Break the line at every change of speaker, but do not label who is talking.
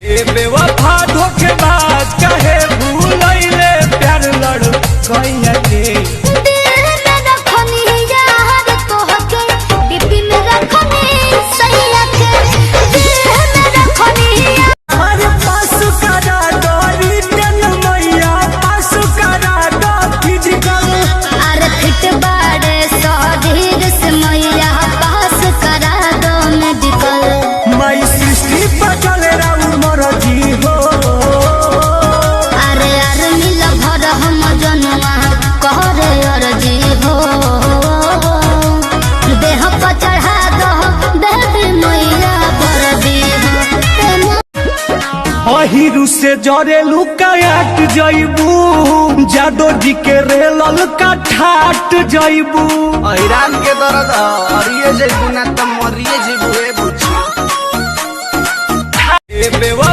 ए बेवफा धोखेबाज काहे भूलैले प्यार लड़ गइया के हीरू से जरे लुका आट जइबू जादो जी के रेलल का ठाट जइबू
ईरान के दर्द हरिए जइबू ना त मरिए जइबू ए बुच्ची
ए बेवा